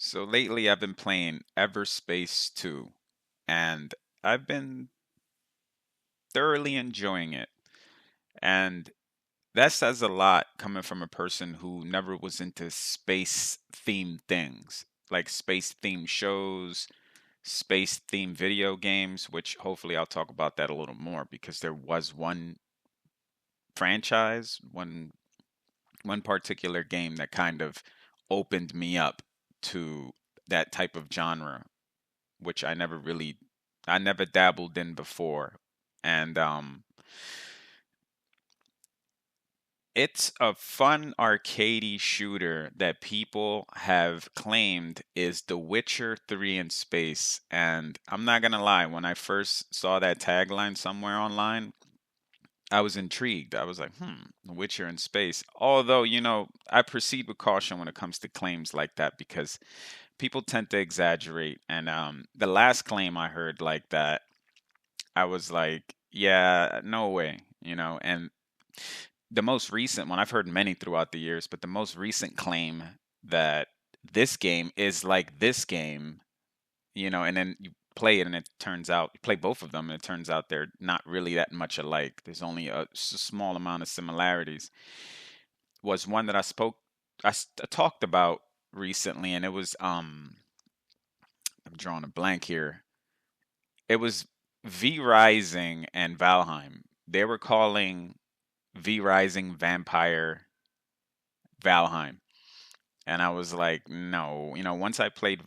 So lately I've been playing EverSpace 2 and I've been thoroughly enjoying it. And that says a lot coming from a person who never was into space themed things, like space themed shows, space themed video games, which hopefully I'll talk about that a little more because there was one franchise, one particular game that kind of opened me up to that type of genre which I never dabbled in before. And it's a fun arcadey shooter that people have claimed is The Witcher 3 in space. And I'm not gonna lie, when I first saw that tagline somewhere online, I was intrigued. I was like, The Witcher in space. Although, I proceed with caution when it comes to claims like that because people tend to exaggerate. And the last claim I heard like that, I was like, yeah, no way, And the most recent one, I've heard many throughout the years, but the most recent claim that this game is like this game, and then you play it and it turns out, you play both of them and it turns out they're not really that much alike. There's only a small amount of similarities. Was one that I talked about recently, and it was, I'm drawing a blank here. It was V Rising and Valheim. They were calling V Rising Vampire Valheim. And I was like, no. Once I played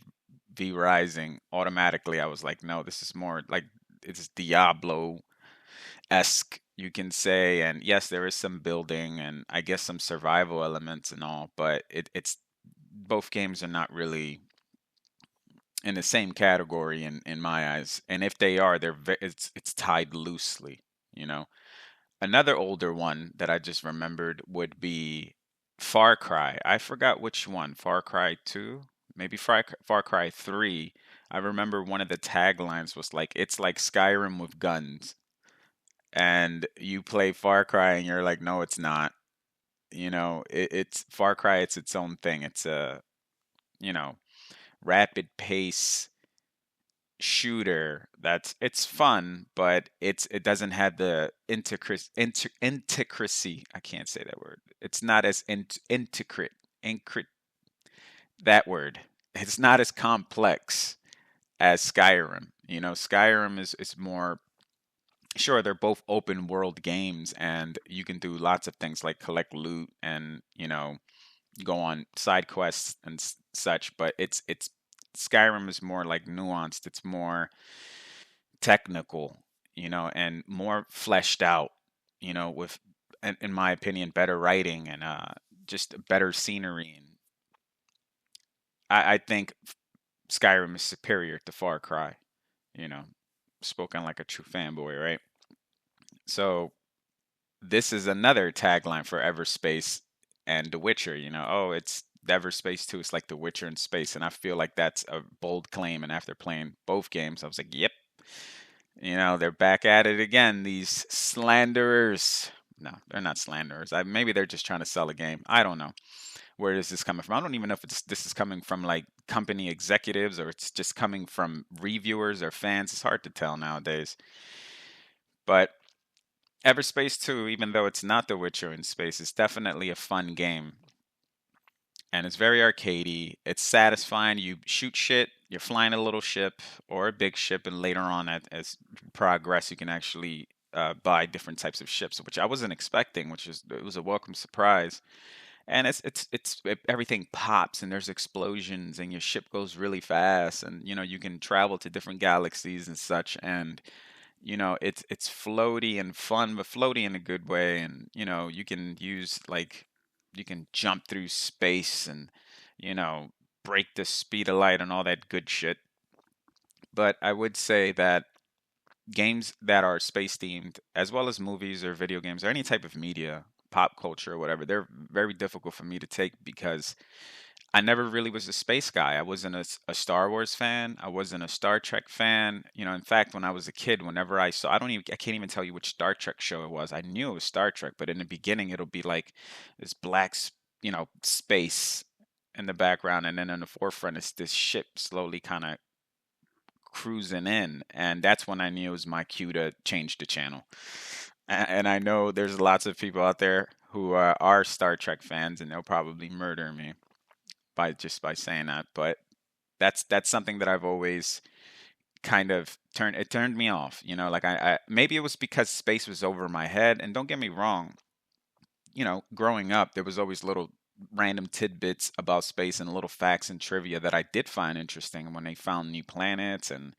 V Rising, automatically I was like, no, this is more like it's Diablo esque, you can say. And yes, there is some building and I guess some survival elements and all, but it's both games are not really in the same category in my eyes. And if they are, it's tied loosely, you know. Another older one that I just remembered would be Far Cry. I forgot which one. Far Cry 2? Maybe Far Cry 3. I remember one of the taglines was like, it's like Skyrim with guns. And you play Far Cry and you're like, no, it's not. It's Far Cry, it's its own thing. It's a, you know, rapid pace shooter that's it's fun, but it doesn't have the intricacy. I can't say that word. It's not as intricate that word. It's not as complex as Skyrim. Skyrim is more sure they're both open world games and you can do lots of things like collect loot and go on side quests and such, but it's Skyrim is more like nuanced. It's more technical, and more fleshed out, with, in my opinion, better writing and just better scenery. And I think Skyrim is superior to Far Cry, you know, spoken like a true fanboy, right? So this is another tagline for Everspace and The Witcher, oh, it's Everspace 2, it's like The Witcher in space. And I feel like that's a bold claim. And after playing both games, I was like, yep, they're back at it again, these slanderers. No, they're not slanderers. Maybe they're just trying to sell a game. I don't know. Where is this coming from? I don't even know if this is coming from like company executives or it's just coming from reviewers or fans. It's hard to tell nowadays. But Everspace 2, even though it's not The Witcher in space, is definitely a fun game. And it's very arcadey. It's satisfying. You shoot shit, you're flying a little ship or a big ship, and later on, as you progress, you can actually buy different types of ships, which I wasn't expecting, it was a welcome surprise. And everything pops and there's explosions and your ship goes really fast, and you can travel to different galaxies and such, and it's floaty and fun, but floaty in a good way. And you can use like you can jump through space and you know break the speed of light and all that good shit. But I would say that games that are space themed, as well as movies or video games or any type of media, pop culture or whatever, they're very difficult for me to take because I never really was a space guy. I wasn't a Star Wars fan. I wasn't a Star Trek fan. In fact, when I was a kid, whenever I can't even tell you which Star Trek show it was. I knew it was Star Trek, but in the beginning, it'll be like this black, space. in the background, and then in the forefront is this ship slowly kind of cruising in, and that's when I knew it was my cue to change the channel. And I know there's lots of people out there who are Star Trek fans, and they'll probably murder me by saying that. But that's something that I've always kind of turned me off. Like I maybe it was because space was over my head. And don't get me wrong, growing up, there was always little random tidbits about space and little facts and trivia that I did find interesting when they found new planets, and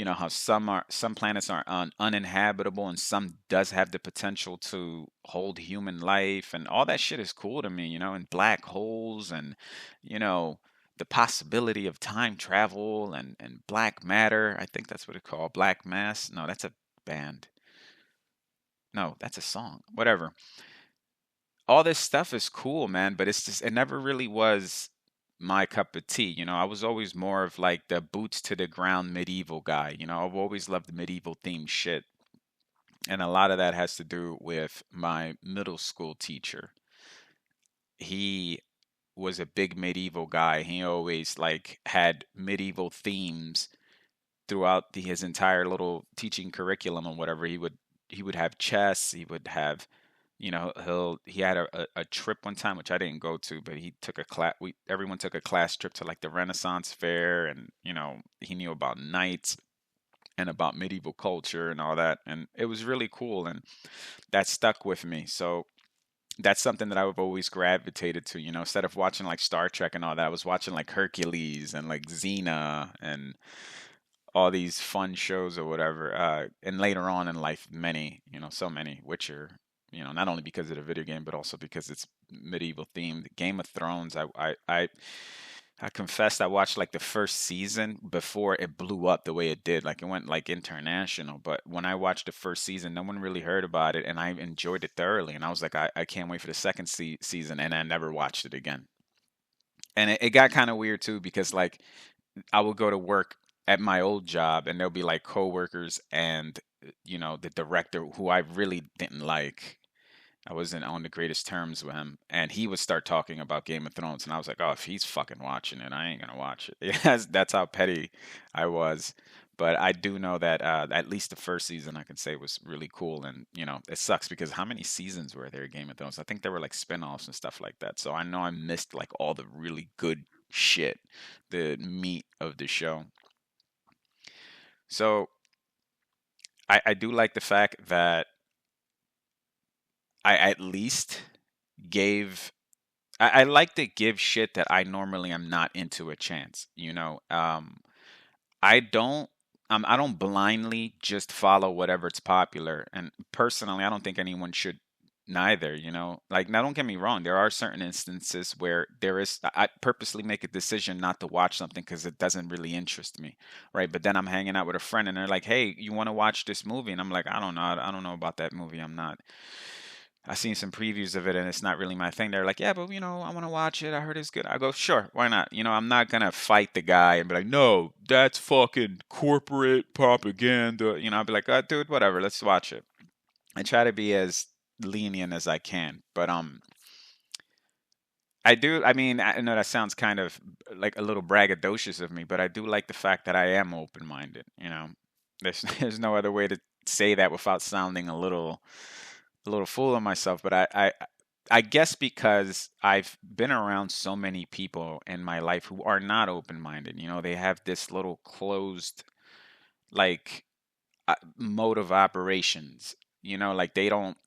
how some planets are uninhabitable and some does have the potential to hold human life, and all that shit is cool to me, and black holes, and you know the possibility of time travel, and black matter. I think that's what it's called, black mass. No, that's a band. No, that's a song. Whatever. All this stuff is cool, man, but it's just it never really was my cup of tea. I was always more of like the boots to the ground medieval guy. I've always loved the medieval themed shit. And a lot of that has to do with my middle school teacher. He was a big medieval guy. He always like had medieval themes throughout his entire little teaching curriculum or whatever. He would have chess. He would have, he had a trip one time which I didn't go to, but he took a class. Everyone took a class trip to like the Renaissance fair, and he knew about knights and about medieval culture and all that, and it was really cool, and that stuck with me. So that's something that I've always gravitated to. Instead of watching like Star Trek and all that, I was watching like Hercules and like Xena and all these fun shows or whatever. And later on in life, many, so many Witcher. Not only because of the video game, but also because it's medieval themed. Game of Thrones. I confessed I watched like the first season before it blew up the way it did. Like it went like international. But when I watched the first season, no one really heard about it, and I enjoyed it thoroughly. And I was like, I can't wait for the second season, and I never watched it again. And it got kind of weird too because like I would go to work at my old job, and there'll be like coworkers and the director who I really didn't like. I wasn't on the greatest terms with him, and he would start talking about Game of Thrones, and I was like, "Oh, if he's fucking watching it, I ain't gonna watch it." Yes, that's how petty I was. But I do know that at least the first season I can say was really cool, and it sucks because how many seasons were there of Game of Thrones? I think there were like spin-offs and stuff like that. So I know I missed like all the really good shit, the meat of the show. So I do like the fact that I at least gave I like to give shit that I normally am not into a chance. I don't I don't blindly just follow whatever's popular. And personally, I don't think anyone should neither. Like now, don't get me wrong. There are certain instances where there is I purposely make a decision not to watch something because it doesn't really interest me, right? But then I'm hanging out with a friend and they're like, "Hey, you want to watch this movie?" And I'm like, "I don't know. I don't know about that movie. I'm not." I seen some previews of it and it's not really my thing. They're like, yeah, but I want to watch it. I heard it's good. I go, sure, why not? I'm not gonna fight the guy and be like, no, that's fucking corporate propaganda. I'll be like, dude, whatever, let's watch it. I try to be as lenient as I can, but I do. I mean, I know that sounds kind of like a little braggadocious of me, but I do like the fact that I am open-minded. There's no other way to say that without sounding a little fool of myself, but I guess because I've been around so many people in my life who are not open minded. They have this little closed like mode of operations. Like they don't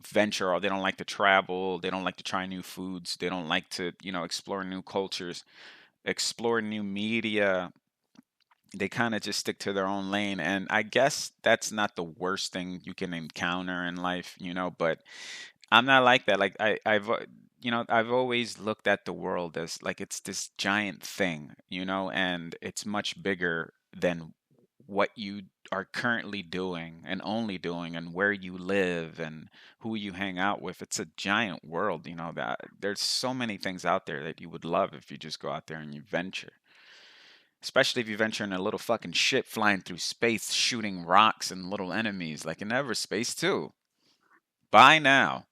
venture, or they don't like to travel, they don't like to try new foods, they don't like to explore new cultures, explore new media. They kind of just stick to their own lane, and I guess that's not the worst thing you can encounter in life, but I'm not like that. Like I've always looked at the world as like it's this giant thing, and it's much bigger than what you are currently doing and only doing and where you live and who you hang out with. It's a giant world, that there's so many things out there that you would love if you just go out there and you venture. Especially if you venture in a little fucking ship flying through space, shooting rocks and little enemies, like in EverSpace too. Bye now.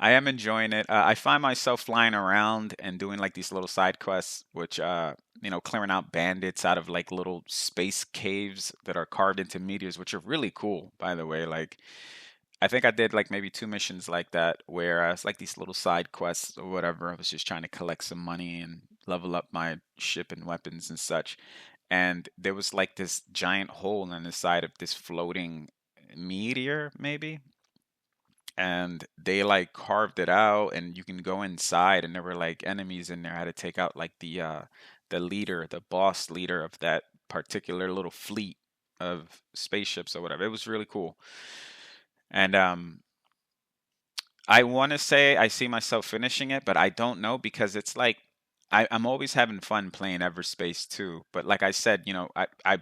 I am enjoying it. I find myself flying around and doing like these little side quests, which clearing out bandits out of like little space caves that are carved into meteors, which are really cool, by the way. Like, I think I did like maybe two missions like that, where it's like these little side quests or whatever. I was just trying to collect some money and level up my ship and weapons and such. And there was like this giant hole in the side of this floating meteor, maybe, and they like carved it out and you can go inside, and there were like enemies in there. I had to take out like the leader, the boss leader of that particular little fleet of spaceships or whatever. It was really cool. And I want to say I see myself finishing it, but I don't know because it's like I'm always having fun playing EverSpace too. But like I said, I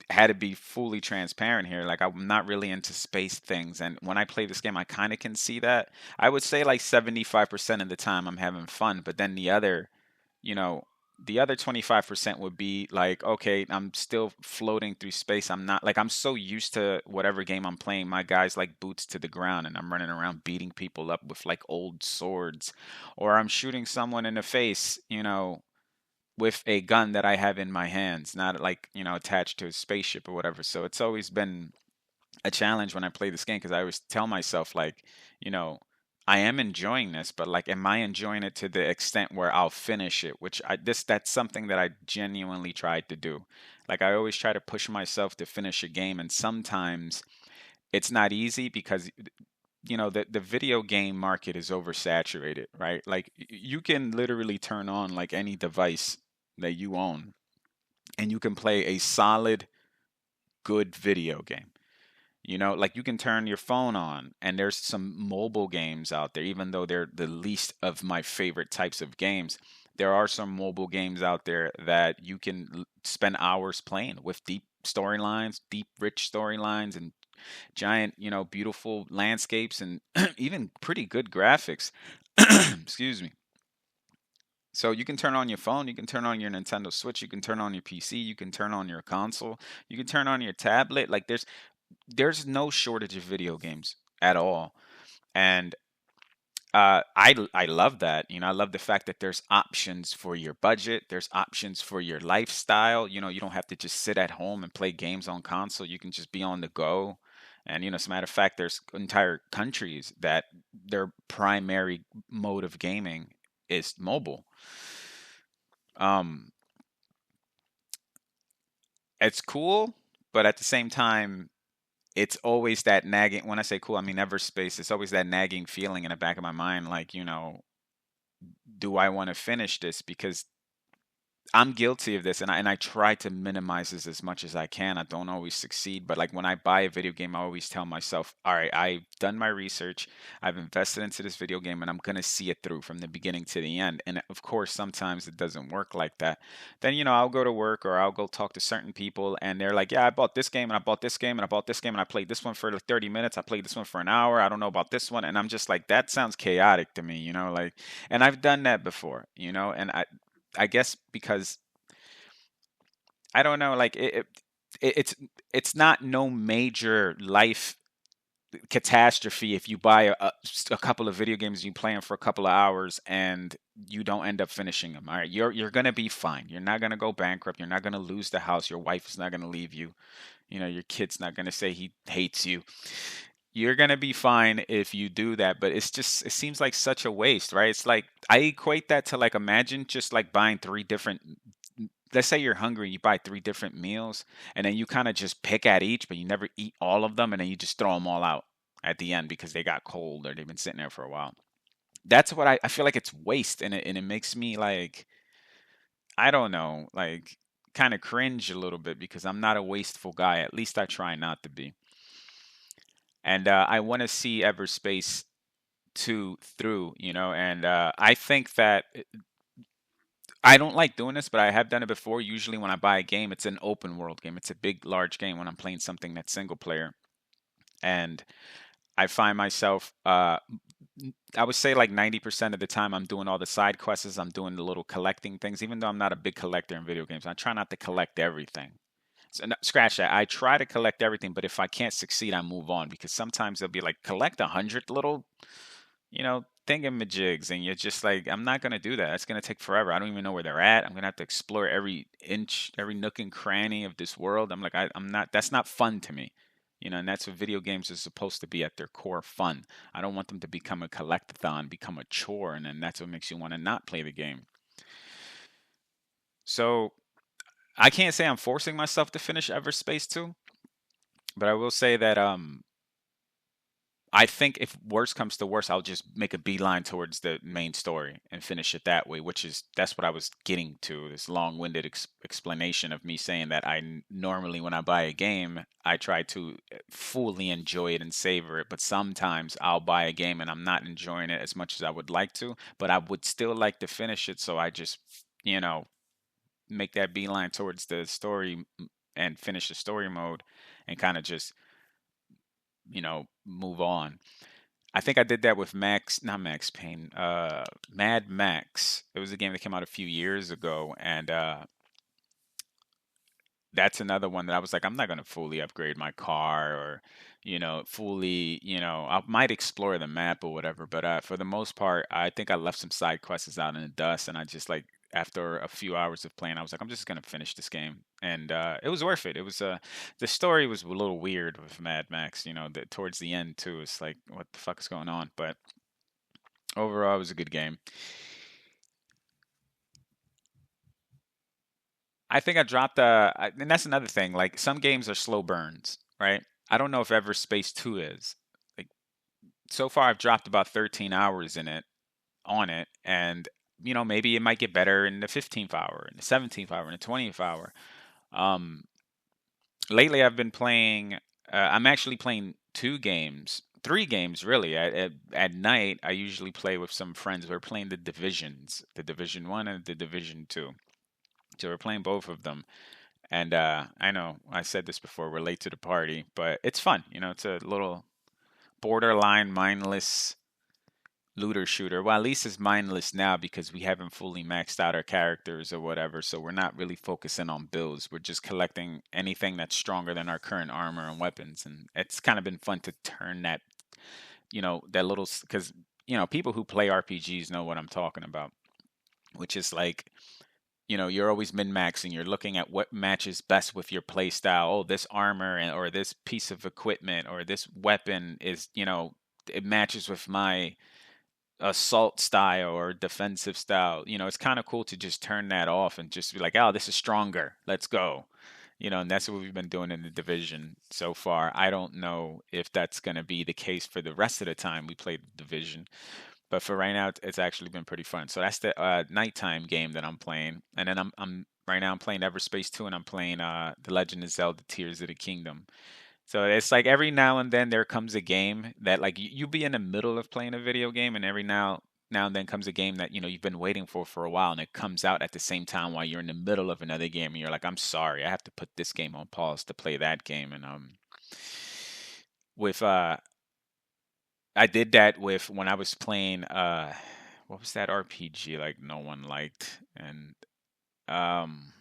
had to be fully transparent here. Like I'm not really into space things, and when I play this game, I kind of can see that. I would say like 75% of the time I'm having fun, but then you know, the other 25% would be like, okay, I'm still floating through space. I'm not like I'm so used to whatever game I'm playing. My guy's like boots to the ground and I'm running around beating people up with like old swords, or I'm shooting someone in the face, with a gun that I have in my hands, not like, attached to a spaceship or whatever. So it's always been a challenge when I play this game because I always tell myself like, you know, I am enjoying this, but like, am I enjoying it to the extent where I'll finish it? Which that's something that I genuinely tried to do. Like I always try to push myself to finish a game, and sometimes it's not easy because the video game market is oversaturated, right? Like you can literally turn on like any device that you own and you can play a solid good video game. Like you can turn your phone on and there's some mobile games out there, even though they're the least of my favorite types of games. There are some mobile games out there that you can spend hours playing with deep storylines, deep, rich storylines, and giant, beautiful landscapes and even pretty good graphics. Excuse me. So you can turn on your phone, you can turn on your Nintendo Switch, you can turn on your PC, you can turn on your console, you can turn on your tablet. Like there's no shortage of video games at all. And I love that. I love the fact that there's options for your budget. There's options for your lifestyle. You don't have to just sit at home and play games on console. You can just be on the go. And as a matter of fact, there's entire countries that their primary mode of gaming is mobile. Um, it's cool, but at the same time, it's always that nagging. When I say cool, I mean EverSpace. It's always that nagging feeling in the back of my mind, like, do I want to finish this? Because I'm guilty of this, and I try to minimize this as much as I can. I don't always succeed, but like when I buy a video game, I always tell myself, "All right, I've done my research, I've invested into this video game, and I'm gonna see it through from the beginning to the end." And of course, sometimes it doesn't work like that. Then I'll go to work or I'll go talk to certain people, and they're like, "Yeah, I bought this game, and I bought this game, and I bought this game, and I played this one for like 30 minutes. I played this one for an hour. I don't know about this one," and I'm just like, "That sounds chaotic to me," like, and I've done that before, and I guess because I don't know, like it's not no major life catastrophe if you buy a couple of video games and you play them for a couple of hours and you don't end up finishing them. All right, you're gonna be fine. You're not gonna go bankrupt. You're not gonna lose the house. Your wife is not gonna leave you. Your kid's not gonna say he hates you. You're gonna be fine if you do that, but it seems like such a waste, right? It's like I equate that to like imagine just like buying three different, let's say you're hungry, you buy three different meals, and then you kind of just pick at each, but you never eat all of them, and then you just throw them all out at the end because they got cold or they've been sitting there for a while. That's what I feel like it's waste, and it makes me like, I don't know, like kind of cringe a little bit because I'm not a wasteful guy. At least I try not to be. And I want to see Everspace 2 through, and I think that I don't like doing this, but I have done it before. Usually, when I buy a game, it's an open world game. It's a big, large game when I'm playing something that's single player. And I find myself, I would say like 90% of the time, I'm doing all the side quests, I'm doing the little collecting things, even though I'm not a big collector in video games. I try not to collect everything. So, no, scratch that. I try to collect everything, but if I can't succeed, I move on because sometimes they'll be like, collect 100 little thingamajigs, and you're just like, I'm not gonna do that. That's gonna take forever. I don't even know where they're at. I'm gonna have to explore every inch, every nook and cranny of this world. I'm like, I'm not. That's not fun to me. And that's what video games are supposed to be at their core, fun. I don't want them to become a collectathon, become a chore, and then that's what makes you want to not play the game. So I can't say I'm forcing myself to finish EverSpace 2, but I will say that I think if worse comes to worse, I'll just make a beeline towards the main story and finish it that way, that's what I was getting to. This long-winded explanation of me saying that normally when I buy a game, I try to fully enjoy it and savor it, but sometimes I'll buy a game and I'm not enjoying it as much as I would like to, but I would still like to finish it, so I just, you know, make that beeline towards the story and finish the story mode and kind of just, move on. I think I did that with not Max Payne, Mad Max. It was a game that came out a few years ago, and that's another one that I was like, I'm not gonna fully upgrade my car or, fully, I might explore the map or whatever, but for the most part, I think I left some side quests out in the dust, and I just like after a few hours of playing, I was like, I'm just gonna finish this game, and it was worth it. It was the story was a little weird with Mad Max, towards the end too. It's like, what the fuck is going on? But overall, it was a good game. I think I dropped and that's another thing. Like some games are slow burns, right? I don't know if Ever Space 2 is. Like so far I've dropped about 13 hours in it on it, and maybe it might get better in the 15th hour, in the 17th hour, in the 20th hour. Um Lately I've been playing I'm actually playing two games, three games really. At night I usually play with some friends. We're playing the divisions, the Division 1 and the Division 2. So we're playing both of them. And I know I said this before, we're late to the party, but it's fun. It's a little borderline mindless looter shooter. Well, at least it's mindless now because we haven't fully maxed out our characters or whatever. So we're not really focusing on builds. We're just collecting anything that's stronger than our current armor and weapons. And it's kind of been fun to turn that, that little, because, people who play RPGs know what I'm talking about, which is like, you're always min-maxing. You're looking at what matches best with your play style. Oh, this armor or this piece of equipment or this weapon is, it matches with my assault style or defensive style. It's kind of cool to just turn that off and just be like, oh, this is stronger. Let's go. And that's what we've been doing in the division so far. I don't know if that's going to be the case for the rest of the time we play the division. But for right now, it's actually been pretty fun. So that's the nighttime game that I'm playing, and then I'm right now I'm playing EverSpace 2, and I'm playing The Legend of Zelda: Tears of the Kingdom. So it's like every now and then there comes a game that like you be in the middle of playing a video game, and every now and then comes a game that you've been waiting for a while, and it comes out at the same time while you're in the middle of another game, and you're like, I'm sorry, I have to put this game on pause to play that game, and with I did that with when I was playing what was that RPG like no one liked, and um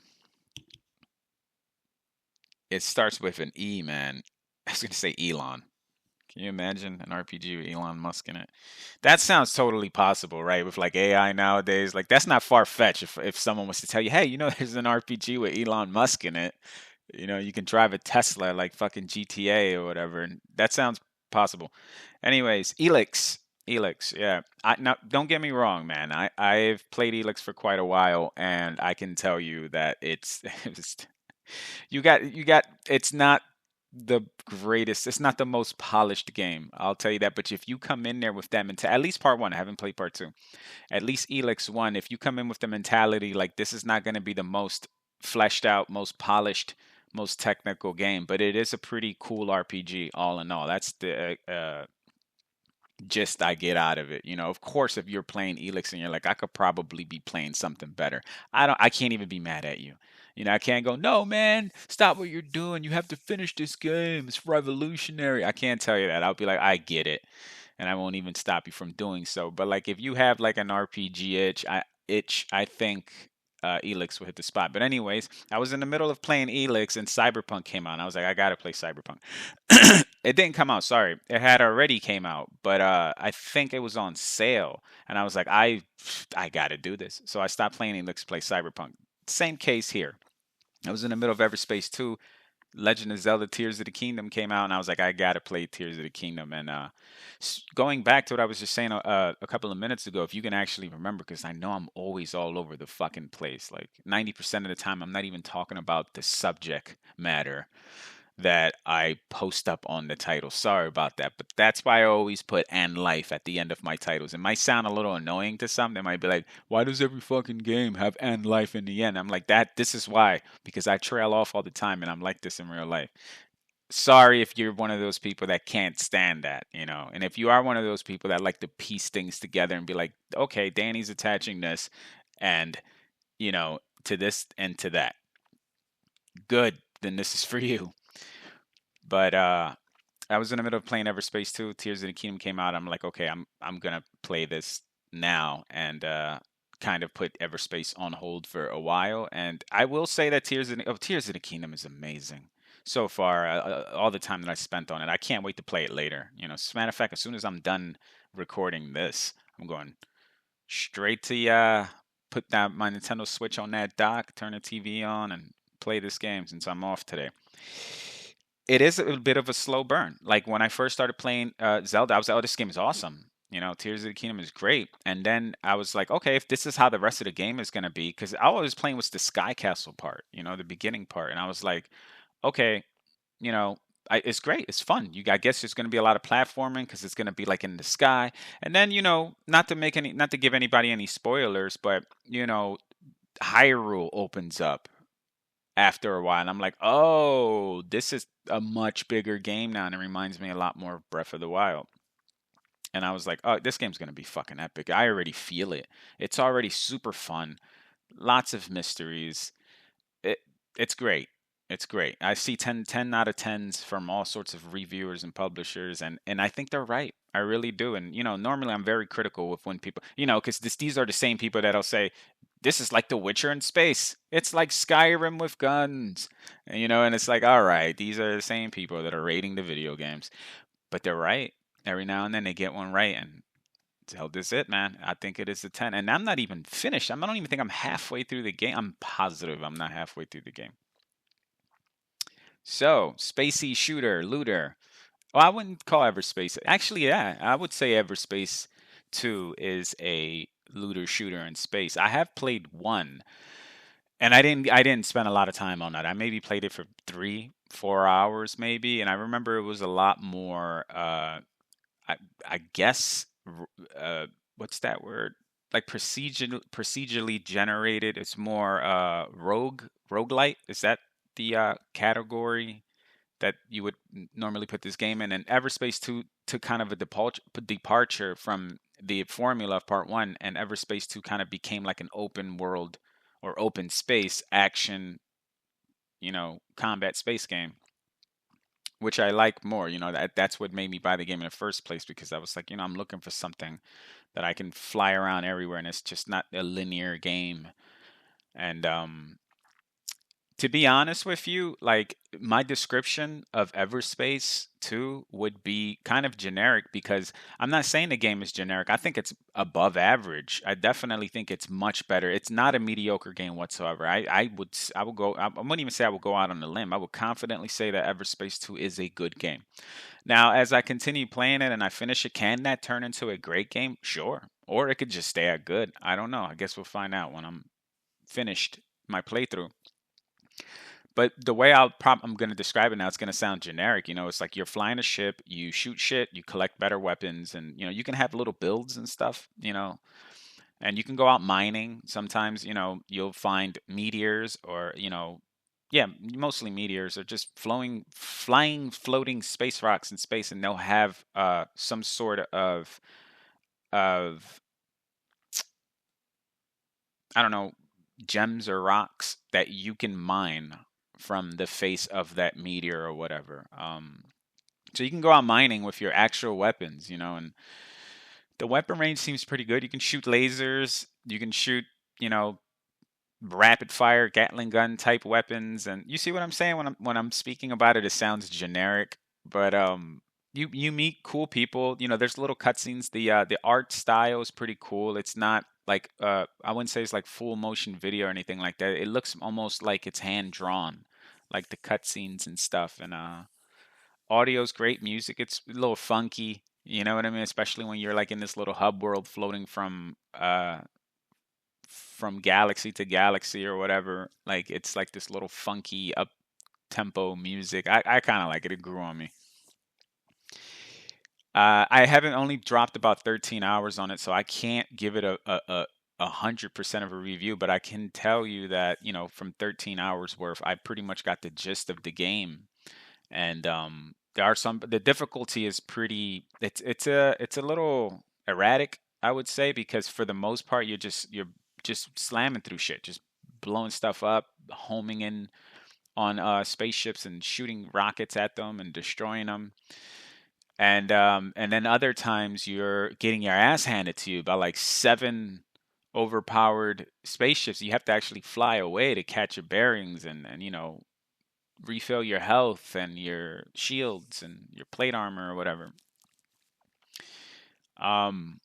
it starts with an E, man. I was gonna say Elon. Can you imagine an RPG with Elon Musk in it? That sounds totally possible, right? With like AI nowadays, like that's not far fetched. If someone was to tell you, hey, there's an RPG with Elon Musk in it, you can drive a Tesla like fucking GTA or whatever, and that sounds possible. Anyways, Elix, yeah. Now don't get me wrong, man. I've played Elix for quite a while, and I can tell you that it's you got it's not the greatest. It's not the most polished game. I'll tell you that. But if you come in there with that mentality, at least part one, I haven't played part two. At least Elix one, if you come in with the mentality like this is not going to be the most fleshed out, most polished, most technical game, but it is a pretty cool RPG all in all. That's the gist I get out of it. Of course, if you're playing Elix and you're like, I could probably be playing something better. I can't even be mad at you. I can't go, no, man, stop what you're doing. You have to finish this game. It's revolutionary. I can't tell you that. I'll be like, I get it. And I won't even stop you from doing so. But like, if you have like an RPG I think Elix will hit the spot. But anyways, I was in the middle of playing Elix and Cyberpunk came out. And I was like, I gotta play Cyberpunk. It didn't come out, sorry. It had already came out, but I think it was on sale, and I was like, I got to do this. So I stopped playing and let's play Cyberpunk. Same case here. I was in the middle of EverSpace 2. Legend of Zelda Tears of the Kingdom came out, and I was like, I got to play Tears of the Kingdom. And going back to what I was just saying a couple of minutes ago, if you can actually remember, because I know I'm always all over the fucking place. Like 90% of the time, I'm not even talking about the subject matter that I post up on the title. Sorry about that, but that's why I always put "and life" at the end of my titles. It might sound a little annoying to some. They might be like, "Why does every fucking game have "and life" in the end?" I'm like, "That. This is why, because I trail off all the time, and I'm like this in real life." Sorry if you're one of those people that can't stand that, you know. And if you are one of those people that like to piece things together and be like, "Okay, Danny's attaching this, and to this and to that." Good, then this is for you. But I was in the middle of playing EverSpace 2. Tears of the Kingdom came out. I'm like, okay, I'm gonna play this now, and kind of put EverSpace on hold for a while. And I will say that Tears of the Kingdom is amazing so far. All the time that I spent on it, I can't wait to play it later. As a matter of fact, as soon as I'm done recording this, I'm going straight to put that my Nintendo Switch on that dock, turn the TV on, and play this game since I'm off today. It is a bit of a slow burn. Like when I first started playing Zelda, I was like, "Oh, this game is awesome." Tears of the Kingdom is great. And then I was like, "Okay, if this is how the rest of the game is gonna be," because all I was playing was the Sky Castle part, the beginning part, and I was like, "Okay, you know." It's great. It's fun. I guess there's going to be a lot of platforming because it's going to be like in the sky. And then, not to give anybody any spoilers, but Hyrule opens up after a while. And I'm like, oh, this is a much bigger game now. And it reminds me a lot more of Breath of the Wild. And I was like, oh, this game's going to be fucking epic. I already feel it. It's already super fun. Lots of mysteries. It, it's great. It's great. I see 10 out of 10s from all sorts of reviewers and publishers, and I think they're right. I really do. And, normally I'm very critical with when people, because these are the same people that'll say, this is like The Witcher in space. It's like Skyrim with guns. And it's like, all right, these are the same people that are rating the video games. But they're right. Every now and then they get one right, and Zelda's is it, man. I think it is a 10. And I'm not even finished. I don't even think I'm halfway through the game. I'm positive I'm not halfway through the game. So, spacey shooter, looter. Well, I wouldn't call EverSpace. Actually, yeah, I would say EverSpace 2 is a looter shooter in space. I have played one, and I didn't spend a lot of time on that. I maybe played it for 3, 4 hours maybe, and I remember it was a lot more I guess what's that word? Like procedurally generated. It's more roguelite. Is that the category that you would normally put this game in? And EverSpace 2 took kind of a departure from the formula of part 1, and EverSpace 2 kind of became like an open world or open space action, combat space game, which I like more. That's what made me buy the game in the first place, because I was like, I'm looking for something that I can fly around everywhere, and it's just not a linear game. And to be honest with you, like my description of EverSpace 2 would be kind of generic, because I'm not saying the game is generic. I think it's above average. I definitely think it's much better. It's not a mediocre game whatsoever. I wouldn't even say I would go out on a limb. I would confidently say that EverSpace 2 is a good game. Now, as I continue playing it and I finish it, can that turn into a great game? Sure. Or it could just stay at good. I don't know. I guess we'll find out when I'm finished my playthrough. But the way I'm going to describe it now, it's going to sound generic. It's like you're flying a ship, you shoot shit, you collect better weapons, and you can have little builds and stuff. And you can go out mining. Sometimes you'll find meteors, or yeah, mostly meteors, or just floating space rocks in space, and they'll have some sort of I don't know, gems or rocks that you can mine from the face of that meteor or whatever. So you can go out mining with your actual weapons, and the weapon range seems pretty good. You can shoot lasers, you can shoot, rapid fire Gatling gun type weapons, and you see what I'm saying when I'm speaking about it. It sounds generic, But you meet cool people. You know, there's little cutscenes. The art style is pretty cool. It's not like I wouldn't say it's like full motion video or anything like that. It looks almost like it's hand drawn, like the cutscenes and stuff. And audio's great. Music, it's a little funky. You know what I mean? Especially when you're like in this little hub world floating from galaxy to galaxy or whatever. Like it's like this little funky up tempo music. I kind of like it. It grew on me. I haven't only dropped about 13 hours on it, so I can't give it a 100% of a review, but I can tell you that, you know, from 13 hours worth, I pretty much got the gist of the game. And there are some, the difficulty is pretty, it's a little erratic, I would say, because for the most part you're just slamming through shit, just blowing stuff up, homing in on spaceships and shooting rockets at them and destroying them. And then other times you're getting your ass handed to you by like seven overpowered spaceships. You have to actually fly away to catch your bearings and you know, refill your health and your shields and your plate armor or whatever. Um,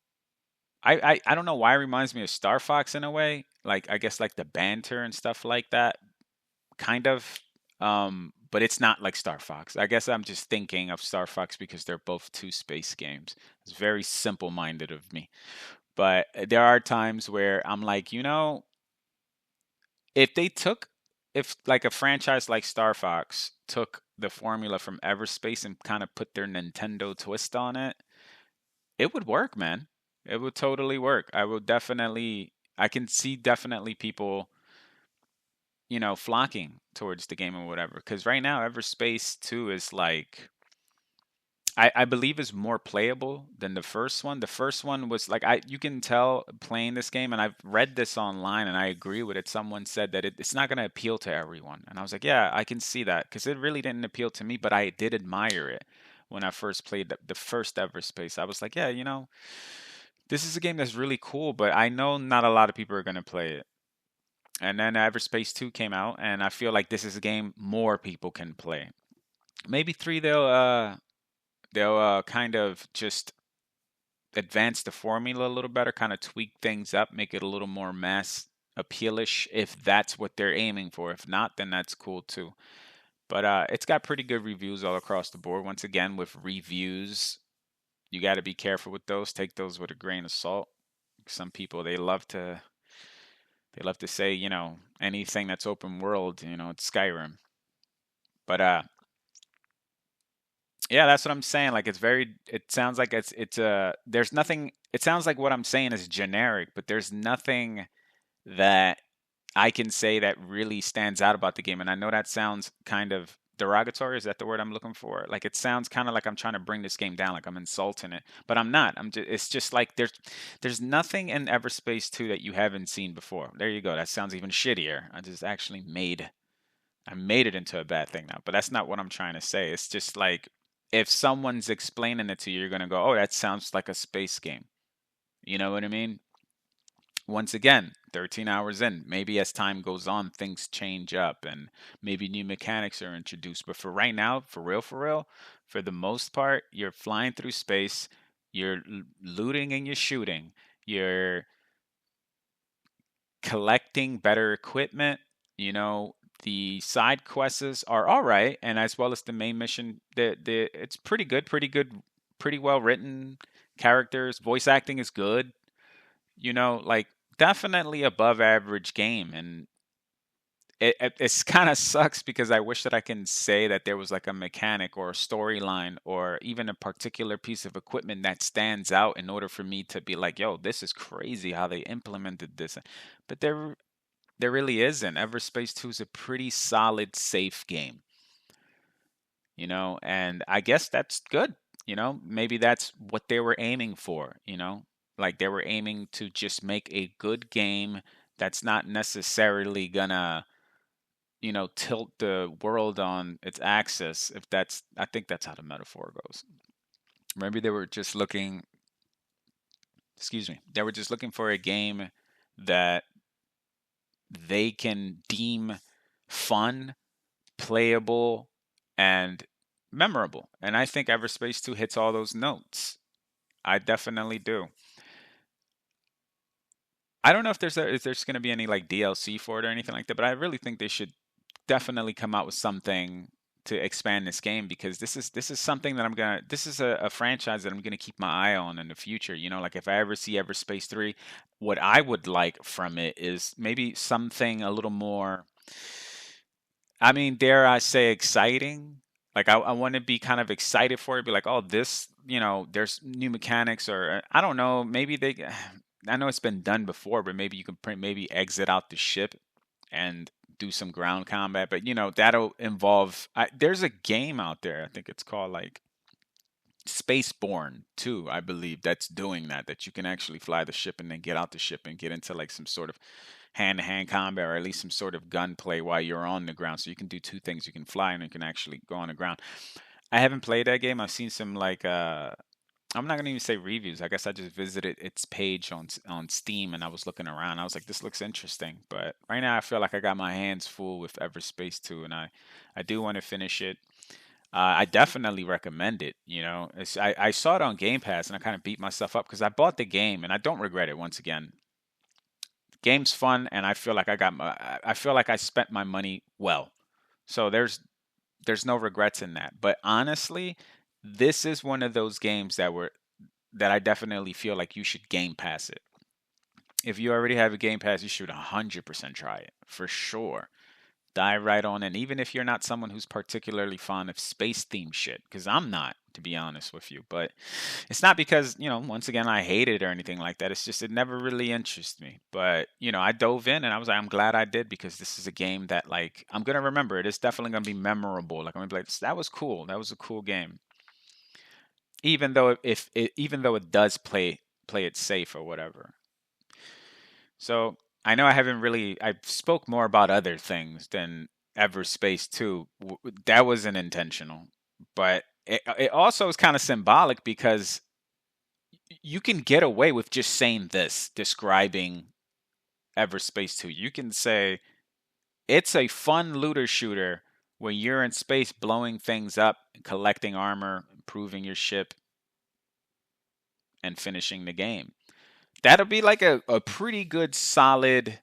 I don't know why it reminds me of Star Fox in a way. Like I guess like the banter and stuff like that, kind of. But it's not like Star Fox. I guess I'm just thinking of Star Fox because they're both two space games. It's very simple minded of me. But there are times where I'm like, you know, if they took, if like a franchise like Star Fox took the formula from EverSpace and kind of put their Nintendo twist on it, it would work, man. It would totally work. I will definitely, I can see definitely people, you know, flocking towards the game or whatever. Because right now, EverSpace 2 is like, I believe is more playable than the first one. The first one was like you can tell playing this game, and I've read this online, and I agree with it. Someone said that it's not going to appeal to everyone, and I was like, yeah, I can see that because it really didn't appeal to me, but I did admire it when I first played the first EverSpace. I was like, yeah, you know, this is a game that's really cool, but I know not a lot of people are going to play it. And then EverSpace 2 came out, and I feel like this is a game more people can play. Maybe 3 they'll kind of just advance the formula a little better, kind of tweak things up, make it a little more mass appealish if that's what they're aiming for. If not, then that's cool too. But it's got pretty good reviews all across the board. Once again, with reviews, you got to be careful with those. Take those with a grain of salt. Some people they love to say, you know, anything that's open world, you know, it's Skyrim. But yeah, that's what I'm saying. Like it's very it sounds like it's there's nothing it sounds like what I'm saying is generic, but there's nothing that I can say that really stands out about the game. And I know that sounds kind of derogatory. Is that the word I'm looking for? Like it sounds kind of like I'm trying to bring this game down, like I'm insulting it. But I'm not. I'm just it's just like there's nothing in Everspace 2 that you haven't seen before. There you go. That sounds even shittier. I made it into a bad thing now, but that's not what I'm trying to say. It's just like if someone's explaining it to you, you're gonna go, "Oh, that sounds like a space game." You know what I mean? Once again, 13 hours in, maybe as time goes on, things change up and maybe new mechanics are introduced. But for right now, for real, for the most part, you're flying through space, you're looting and you're shooting, you're collecting better equipment. You know, the side quests are all right, and as well as the main mission, the it's pretty good, pretty well written characters. Voice acting is good. You know, like definitely above average game, and it's kind of sucks because I wish that I can say that there was like a mechanic or a storyline or even a particular piece of equipment that stands out in order for me to be like, yo, this is crazy how they implemented this. But there really isn't. Everspace 2 is a pretty solid, safe game, you know, and I guess that's good. You know, maybe that's what they were aiming for, you know, like they were aiming to just make a good game that's not necessarily gonna, you know, tilt the world on its axis. If that's, I think that's how the metaphor goes. Maybe they were just looking, excuse me, they were just looking for a game that they can deem fun, playable, and memorable. And I think Everspace 2 hits all those notes. I definitely do. I don't know if there's going to be any like DLC for it or anything like that, but I really think they should definitely come out with something to expand this game, because this is something that this is a franchise that I'm gonna keep my eye on in the future. You know, like if I ever see Everspace 3, what I would like from it is maybe something a little more, I mean, dare I say, exciting. Like I want to be kind of excited for it, be like, oh, this, there's new mechanics, or I don't know, maybe they, I know it's been done before, but maybe you can maybe exit out the ship and do some ground combat. But that'll involve. There's a game out there. I think it's called like Spaceborne 2, I believe, that's doing that. That you can actually fly the ship and then get out the ship and get into like some sort of hand-to-hand combat, or at least some sort of gunplay while you're on the ground. So you can do two things: you can fly and you can actually go on the ground. I haven't played that game. I've seen some like I'm not gonna even say reviews. I guess I just visited its page on Steam and I was looking around. I was like, this looks interesting. But right now, I feel like I got my hands full with Everspace 2, and I do want to finish it. I definitely recommend it. I saw it on Game Pass and I kind of beat myself up because I bought the game and I don't regret it. Once again, game's fun, and I feel like I feel like I spent my money well. So there's no regrets in that. But honestly, this is one of those games that I definitely feel like you should Game Pass it. If you already have a Game Pass, you should 100% try it for sure. Dive right on in, even if you're not someone who's particularly fond of space themed shit, because I'm not, to be honest with you. But it's not because, once again, I hate it or anything like that. It's just it never really interests me. But, I dove in and I was like, I'm glad I did, because this is a game that, like, I'm gonna remember it. It's definitely gonna be memorable. Like, I'm gonna be like, that was cool. That was a cool game. Even though even though it does play it safe or whatever. So I know I spoke more about other things than Everspace 2. That wasn't intentional, but it also is kind of symbolic, because you can get away with just saying this, describing Everspace 2. You can say it's a fun looter shooter when you're in space blowing things up, collecting armor, improving your ship, and finishing the game. That'll be like a pretty good solid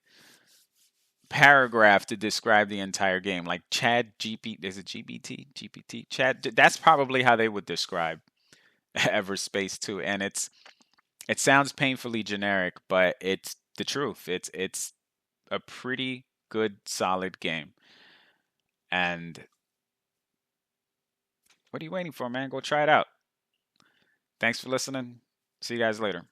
paragraph to describe the entire game. Like Chad GPT, is it GPT? GPT? Chad, that's probably how they would describe Everspace 2. And it sounds painfully generic, but it's the truth. It's a pretty good solid game. And what are you waiting for, man? Go try it out. Thanks for listening. See you guys later.